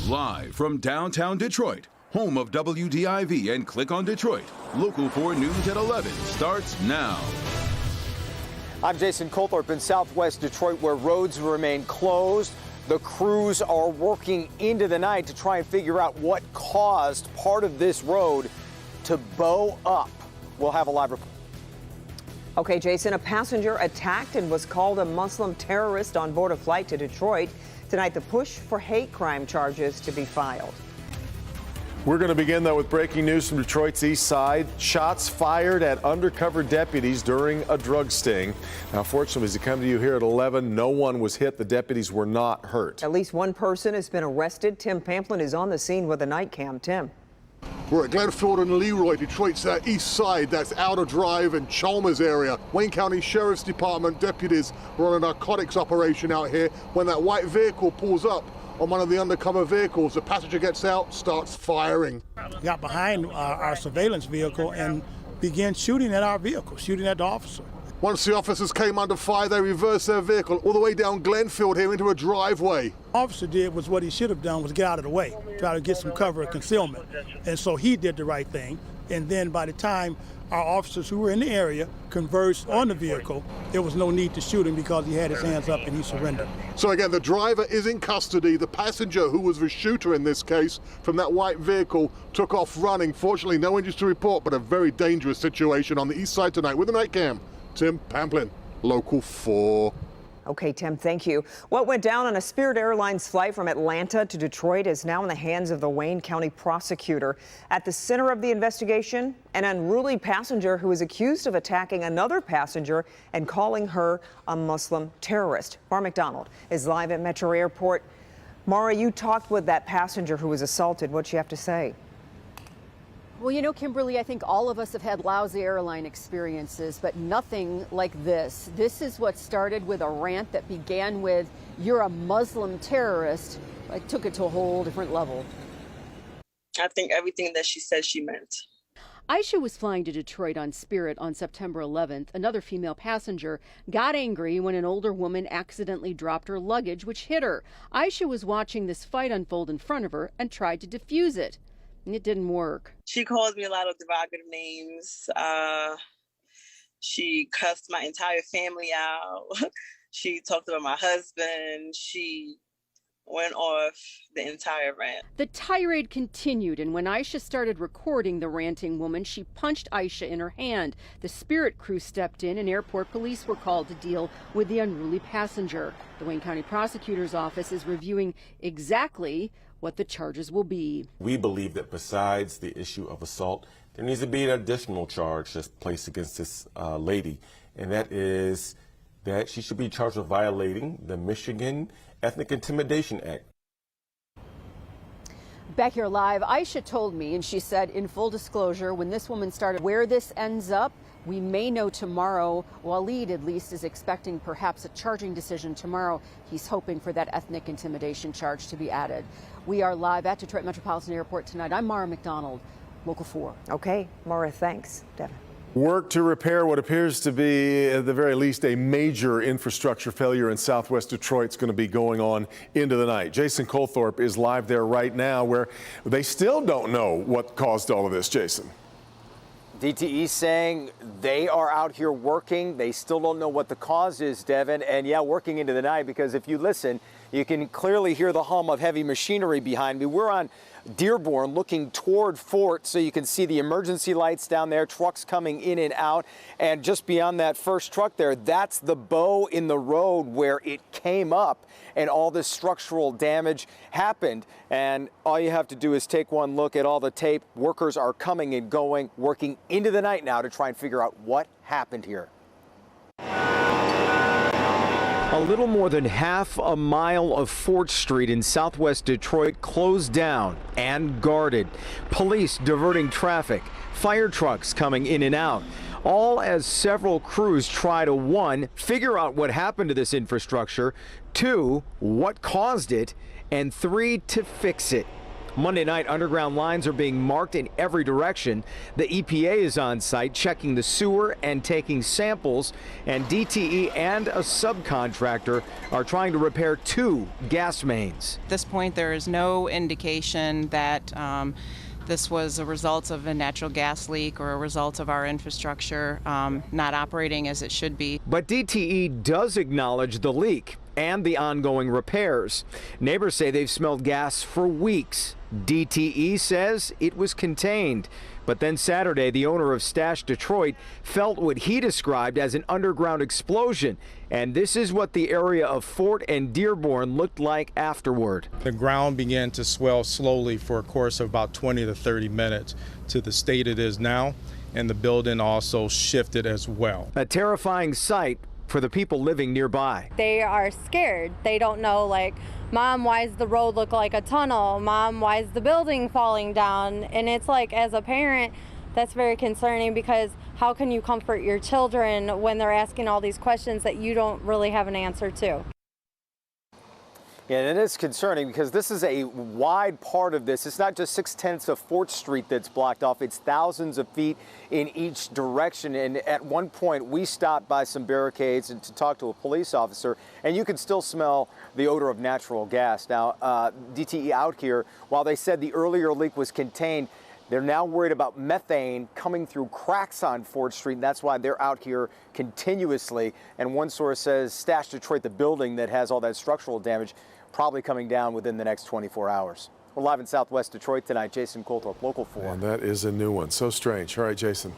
Live from downtown Detroit, home of WDIV and Click on Detroit, Local 4 News at 11 starts now. I'm Jason Colthorpe in southwest Detroit, where roads remain closed. The crews are working into the night to try and figure out what caused part of this road to bow up. We'll have a live report. Okay, Jason, a passenger attacked and was called a Muslim terrorist on board a flight to Detroit. Tonight, the push for hate crime charges to be filed. We're going to begin, though, with breaking news from Detroit's east side. Shots fired at undercover deputies during a drug sting. Now, fortunately, as I come to you here at 11, no one was hit. The deputies were not hurt. At least one person has been arrested. Tim Pamplin is on the scene with a night cam. Tim. We're at Glenfield and Leroy, Detroit's east side. That's Outer Drive and Chalmers area. Wayne County Sheriff's Department deputies were on a narcotics operation out here when that white vehicle pulls up on one of the undercover vehicles. The passenger gets out, starts firing. Got behind our surveillance vehicle and began shooting at our vehicle, shooting at the officer. Once the officers came under fire, they reversed their vehicle all the way down Glenfield here into a driveway. Officer did was what he should have done, was get out of the way, try to get some cover of concealment. And so he did the right thing. And then by the time our officers who were in the area converged on the vehicle, there was no need to shoot him because he had his hands up and he surrendered. So again, the driver is in custody. The passenger, who was the shooter in this case, from that white vehicle, took off running. Fortunately, no injuries to report, but a very dangerous situation on the east side tonight. With the night cam, Tim Pamplin, Local 4. Okay, Tim, thank you. What went down on a Spirit Airlines flight from Atlanta to Detroit is now in the hands of the Wayne County prosecutor. At the center of the investigation, an unruly passenger who is accused of attacking another passenger and calling her a Muslim terrorist. Mara McDonald is live at Metro Airport. Mara, you talked with that passenger who was assaulted. What'd she have to say? Well, you know, Kimberly, I think all of us have had lousy airline experiences, but nothing like this. This is what started with a rant that began with, "You're a Muslim terrorist." I took it to a whole different level. I think everything that she said she meant. Aisha was flying to Detroit on Spirit on September 11th. Another female passenger got angry when an older woman accidentally dropped her luggage, which hit her. Aisha was watching this fight unfold in front of her and tried to defuse it. It didn't work. She called me a lot of derogative names. She cussed my entire family out. She talked about my husband. She went off the entire rant. The tirade continued, and when Aisha started recording the ranting woman, she punched Aisha in her hand. The Spirit crew stepped in, and airport police were called to deal with the unruly passenger. The Wayne County Prosecutor's Office is reviewing exactly what the charges will be. We believe that besides the issue of assault, there needs to be an additional charge that's placed against this lady, and that is that she should be charged with violating the Michigan Ethnic Intimidation Act. Back here live, Aisha told me, and she said, in full disclosure, when this woman started, where this ends up, we may know tomorrow. Waleed, at least, is expecting perhaps a charging decision tomorrow. He's hoping for that ethnic intimidation charge to be added. We are live at Detroit Metropolitan Airport tonight. I'm Mara McDonald, Local 4. Okay, Mara, thanks. Devin. Work to repair what appears to be, at the very least, a major infrastructure failure in southwest Detroit is going to be going on into the night. Jason Colthorpe is live there right now, where they still don't know what caused all of this, Jason. DTE saying they are out here working. They still don't know what the cause is, Devin. And yeah, working into the night, because if you listen, you can clearly hear the hum of heavy machinery behind me. We're on Dearborn looking toward Fort, so you can see the emergency lights down there, trucks coming in and out. And just beyond that first truck there, that's the bow in the road where it came up and all this structural damage happened. And all you have to do is take one look at all the tape. Workers are coming and going, working into the night now to try and figure out what happened here. A little more than half a mile of Fort Street in southwest Detroit closed down and guarded. Police diverting traffic, fire trucks coming in and out, all as several crews try to, 1, figure out what happened to this infrastructure, 2, what caused it, and 3, to fix it. Monday night, underground lines are being marked in every direction. The EPA is on site checking the sewer and taking samples, and DTE and a subcontractor are trying to repair 2 gas mains. At this point, there is no indication that this was a result of a natural gas leak or a result of our infrastructure not operating as it should be. But DTE does acknowledge the leak and the ongoing repairs. Neighbors say they've smelled gas for weeks. DTE says it was contained. But then Saturday, the owner of Stash Detroit felt what he described as an underground explosion. And this is what the area of Fort and Dearborn looked like afterward. The ground began to swell slowly for a course of about 20 to 30 minutes to the state it is now, and the building also shifted as well. A terrifying sight for the people living nearby. They are scared. They don't know, like, Mom, why does the road look like a tunnel? Mom, why is the building falling down? And it's like, as a parent, that's very concerning, because how can you comfort your children when they're asking all these questions that you don't really have an answer to? Yeah, and it is concerning because this is a wide part of this. It's not just 6/10 of 4th Street that's blocked off. It's thousands of feet in each direction. And at one point, we stopped by some barricades and to talk to a police officer, and you could still smell the odor of natural gas. Now, DTE out here, while they said the earlier leak was contained, they're now worried about methane coming through cracks on 4th Street, and that's why they're out here continuously. And one source says Stash Detroit, the building that has all that structural damage, probably coming down within the next 24 hours. We're live in Southwest Detroit tonight. Jason Coulthorpe, Local 4. And that is a new one. So strange. All right, Jason.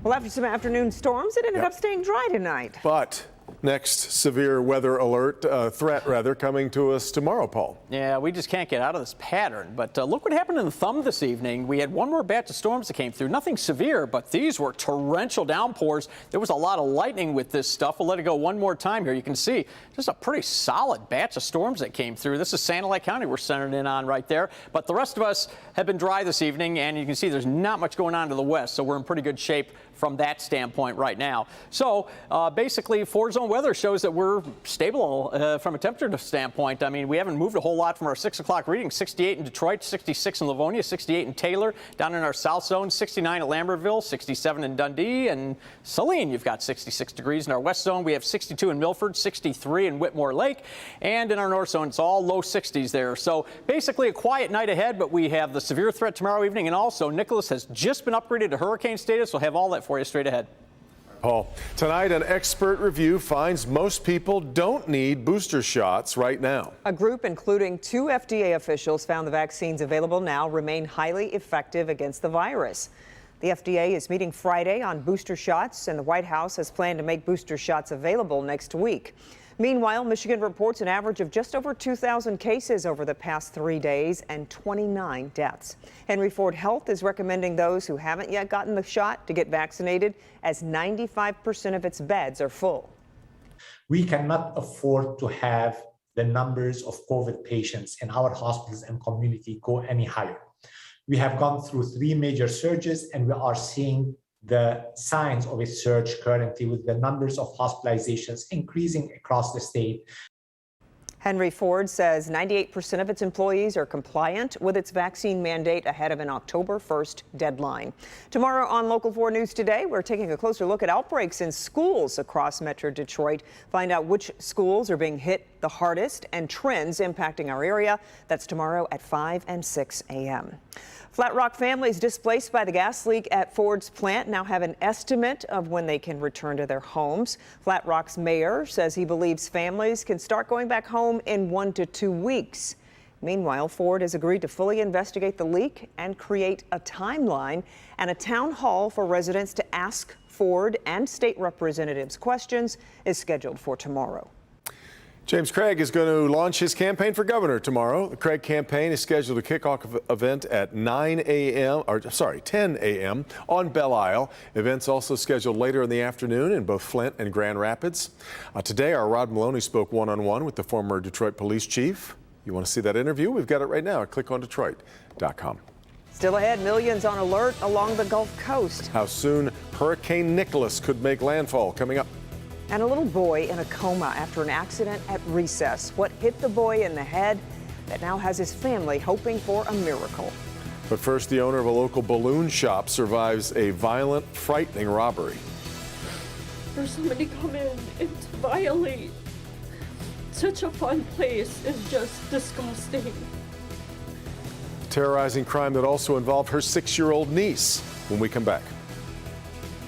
Well, after some afternoon storms, it ended up staying dry tonight. But next severe weather alert, threat rather, coming to us tomorrow, Paul. Yeah, we just can't get out of this pattern. But look what happened in the Thumb this evening. We had one more batch of storms that came through. Nothing severe, but these were torrential downpours. There was a lot of lightning with this stuff. We'll let it go one more time here. You can see just a pretty solid batch of storms that came through. This is Satellite County we're centered in on right there. But the rest of us have been dry this evening, and you can see there's not much going on to the west, so we're in pretty good shape from that standpoint right now. So basically, 4-zone weather shows that we're stable from a temperature standpoint. I mean, we haven't moved a whole lot from our 6 o'clock reading. 68 in Detroit, 66 in Livonia, 68 in Taylor. Down in our south zone, 69 at Lambertville, 67 in Dundee. And Saline, you've got 66 degrees. In our west zone, we have 62 in Milford, 63 in Whitmore Lake. And in our north zone, it's all low 60s there. So basically a quiet night ahead, but we have the severe threat tomorrow evening. And also, Nicholas has just been upgraded to hurricane status. We'll have all that for you straight ahead. Paul, tonight an expert review finds most people don't need booster shots right now. A group including 2 FDA officials found the vaccines available now remain highly effective against the virus. The FDA is meeting Friday on booster shots, and the White House has planned to make booster shots available next week. Meanwhile, Michigan reports an average of just over 2,000 cases over the past 3 days and 29 deaths. Henry Ford Health is recommending those who haven't yet gotten the shot to get vaccinated, as 95% of its beds are full. We cannot afford to have the numbers of COVID patients in our hospitals and community go any higher. We have gone through 3 major surges, and we are seeing the signs of a surge currently, with the numbers of hospitalizations increasing across the state. Henry Ford says 98% of its employees are compliant with its vaccine mandate ahead of an October 1st deadline. Tomorrow on Local 4 News Today, we're taking a closer look at outbreaks in schools across Metro Detroit. Find out which schools are being hit the hardest and trends impacting our area. That's tomorrow at 5 and 6 a.m. Flat Rock families displaced by the gas leak at Ford's plant now have an estimate of when they can return to their homes. Flat Rock's mayor says he believes families can start going back home in 1 to 2 weeks. Meanwhile, Ford has agreed to fully investigate the leak and create a timeline, and a town hall for residents to ask Ford and state representatives questions is scheduled for tomorrow. James Craig is going to launch his campaign for governor tomorrow. The Craig campaign is scheduled to kick off an event at 10 a.m. on Belle Isle. Events also scheduled later in the afternoon in both Flint and Grand Rapids. Today, our Rod Maloney spoke one-on-one with the former Detroit police chief. You want to see that interview? We've got it right now at clickondetroit.com. Still ahead, millions on alert along the Gulf Coast. How soon Hurricane Nicholas could make landfall, coming up. And a little boy in a coma after an accident at recess. What hit the boy in the head? that now has his family hoping for a miracle. But first, the owner of a local balloon shop survives a violent, frightening robbery. For somebody to come in and to violate such a fun place is just disgusting. Terrorizing crime that also involved her 6-year-old niece when we come back.